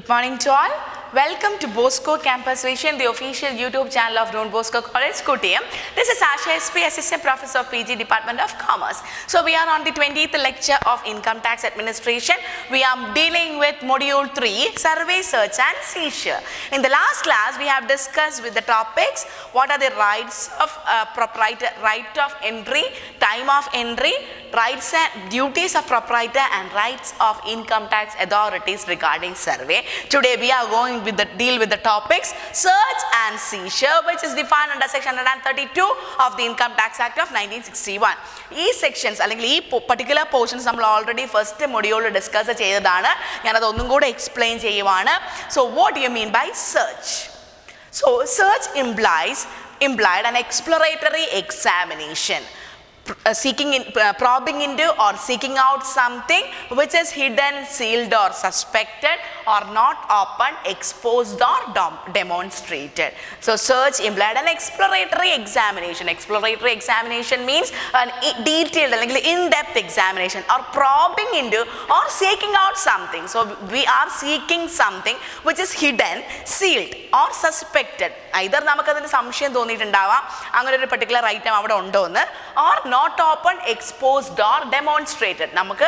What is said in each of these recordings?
morning to all. Welcome to Bosco Campus Vision, the official YouTube channel of Don Bosco College, Kottayam. This is Asha SP, Assistant Professor of PG Department of Commerce. So we are on the 20th lecture of Income Tax Administration. We are dealing with Module 3, Survey, Search and Seizure. In the last class, we have discussed with the topics, what are the rights of proprietor, right of entry, time of entry, rights and duties of proprietor and rights of income tax authorities regarding survey. Today we are going with deal with the topics search and seizure, which is defined under section 132 of the Income Tax Act of 1961. These sections, these particular portions we already first module discuss cheyadana. Yanadu onnum kude explain cheyuvana. So what do you mean by search? So search implied an exploratory examination. Probing into or seeking out something which is hidden, sealed or suspected or not open, exposed or demonstrated. So search implied an exploratory examination. Exploratory examination means an detailed, in-depth examination or probing into or seeking out something. So we are seeking something which is hidden, sealed or suspected. Either namakadinte samshayam thonnittundavam angane oru particular item avade undo ennu or not open, exposed or demonstrated. നമുക്ക്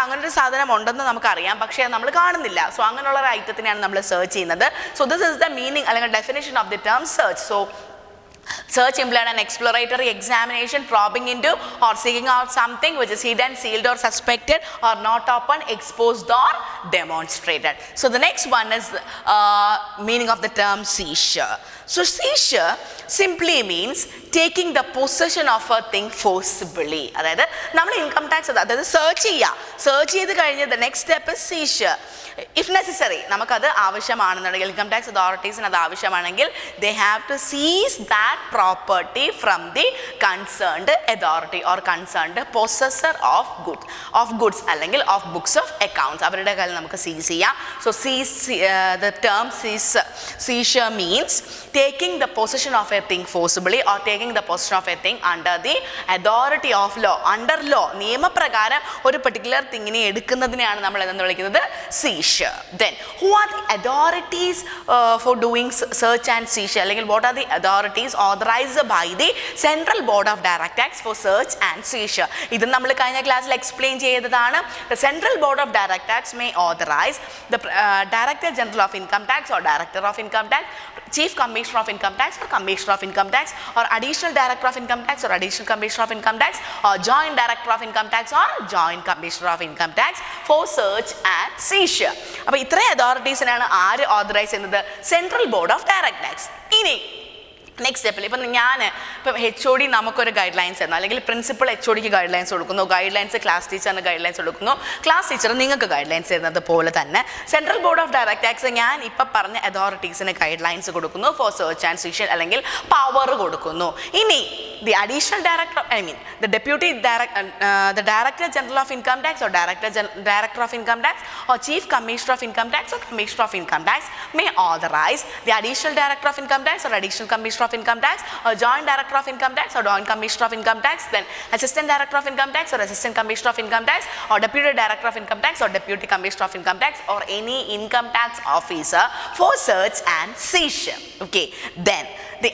അങ്ങനെ ഒരു സാധനം ഉണ്ടെന്ന് നമുക്ക് അറിയാം, പക്ഷേ നമ്മൾ കാണുന്നില്ല. സോ അങ്ങനെയുള്ള ഒരു ഐറ്റത്തിനെയാണ് നമ്മൾ സെർച്ച് ചെയ്യുന്നത്. So this is the meaning അല്ലെങ്കിൽ definition of the term search. So search implied an exploratory examination, probing into or seeking out something which is hidden, sealed or suspected or not open, exposed or demonstrated. So the next one is meaning of the term seizure. So seizure simply means taking the possession of a thing forcibly. അതായത് നമ്മൾ income tax അതായത് search ചെയ്ത് കഴിഞ്ഞ് the next step is seizure. If necessary, നമുക്കത് ആവശ്യമാണെന്നുണ്ടെങ്കിൽ income tax അതോറിറ്റീസിന് അത് ആവശ്യമാണെങ്കിൽ they have to seize that property from the concerned authority or concerned possessor of goods അല്ലെങ്കിൽ of books of accounts. അവരുടെ കയ്യിൽ നമുക്ക് seize ചെയ്യാം. So the term seizure means taking the possession of a thing forcibly or taking the possession of a thing under the authority of law. Under law, നിയമപ്രകാരം ഒരു particular thingനെ എടുക്കുന്നതിനെയാണ് നമ്മൾ എന്തെന്ന് വിളിക്കുന്നത് seizure. Then who are the authorities for doing search and seizure? അല്ലെങ്കിൽ what are the authorities authorized by the Central Board of Direct Tax for search and seizure? ഇത് നമ്മൾ കഴിഞ്ഞ ക്ലാസ്സിൽ എക്സ്പ്ലെയിൻ ചെയ്തതാണ്. The Central Board of Direct Tax may authorize the Director General of Income Tax or Director of Income Tax, Chief Commissioner of Income Tax or Commissioner of Income Tax or Additional Director of Income Tax or Additional Commissioner of Income Tax or Joint Director of Income Tax or Joint Commissioner of Income Tax for search and seizure. അപ്പോൾ ഇത്രയും അതോറിറ്റീസിനാണ് ആര് authorise ചെയ്യുന്നത്? Central board of direct tax. ഇനി next സ്റ്റെപ്പിൽ ഇപ്പം HOD നമുക്കൊരു guide lines തന്നു, അല്ലെങ്കിൽ പ്രിൻസിപ്പൽ HODക്ക് ഗൈഡ് ലൈൻസ് കൊടുക്കുന്നു, ഗൈഡ് ലൈൻസ് ക്ലാസ് ടീച്ചറിന് ഗൈഡ് ലൈൻസ് കൊടുക്കുന്നു, ക്ലാസ് ടീച്ചർ നിങ്ങൾക്ക് ഗൈഡ് ലൈൻസ് തരുന്നത് പോലെ തന്നെ central board of direct tax ഞാൻ ഇപ്പം പറഞ്ഞ അതോറിറ്റീസിന് ഗൈഡ് ലൈൻസ് കൊടുക്കുന്നു ഫോർ സെർച്ച് ആൻഡ് സീഷർ അല്ലെങ്കിൽ പവർ കൊടുക്കുന്നു. ഇനി the additional director, the deputy the director general of income tax or director of income tax or chief commissioner of income tax or commissioner of income tax may authorize the additional director of income tax or additional commissioner of income tax or joint director of income tax or joint commissioner of income tax, then assistant director of income tax or assistant commissioner of income tax or deputy director of income tax or deputy commissioner of income tax or any income tax officer for search and seizure. Okay, then the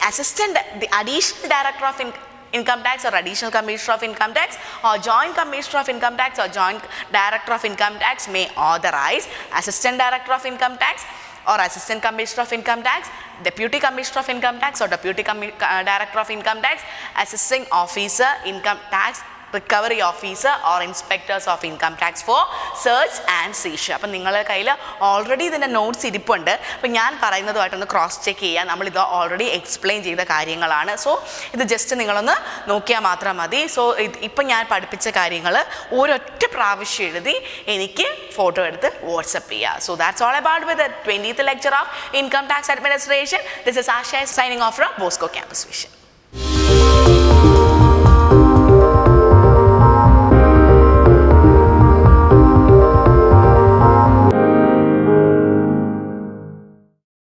additional director of income tax or additional commissioner of income tax or joint commissioner of income tax or joint director of income tax may authorize assistant director of income tax or assistant commissioner of income tax, deputy commissioner of income tax or deputy director of income tax, assisting officer income tax, recovery officer or inspectors of income tax for search and seizure. അപ്പം നിങ്ങളുടെ കയ്യിൽ already ഇതിൻ്റെ notes ഇരിപ്പുണ്ട്. അപ്പം ഞാൻ പറയുന്നതുമായിട്ടൊന്ന് cross check ചെയ്യുക. നമ്മളിത് already explain ചെയ്ത കാര്യങ്ങളാണ്. സോ ഇത് ജസ്റ്റ് നിങ്ങളൊന്ന് നോക്കിയാൽ മാത്രം മതി. സോ ഇപ്പം ഞാൻ പഠിപ്പിച്ച കാര്യങ്ങൾ ഒരൊറ്റ പ്രാവശ്യം എഴുതി എനിക്ക് ഫോട്ടോ എടുത്ത് വാട്സപ്പ് ചെയ്യുക. So that's all about with 20th lecture of Income Tax Administration. This is Asha signing off from Bosco Campus Vision.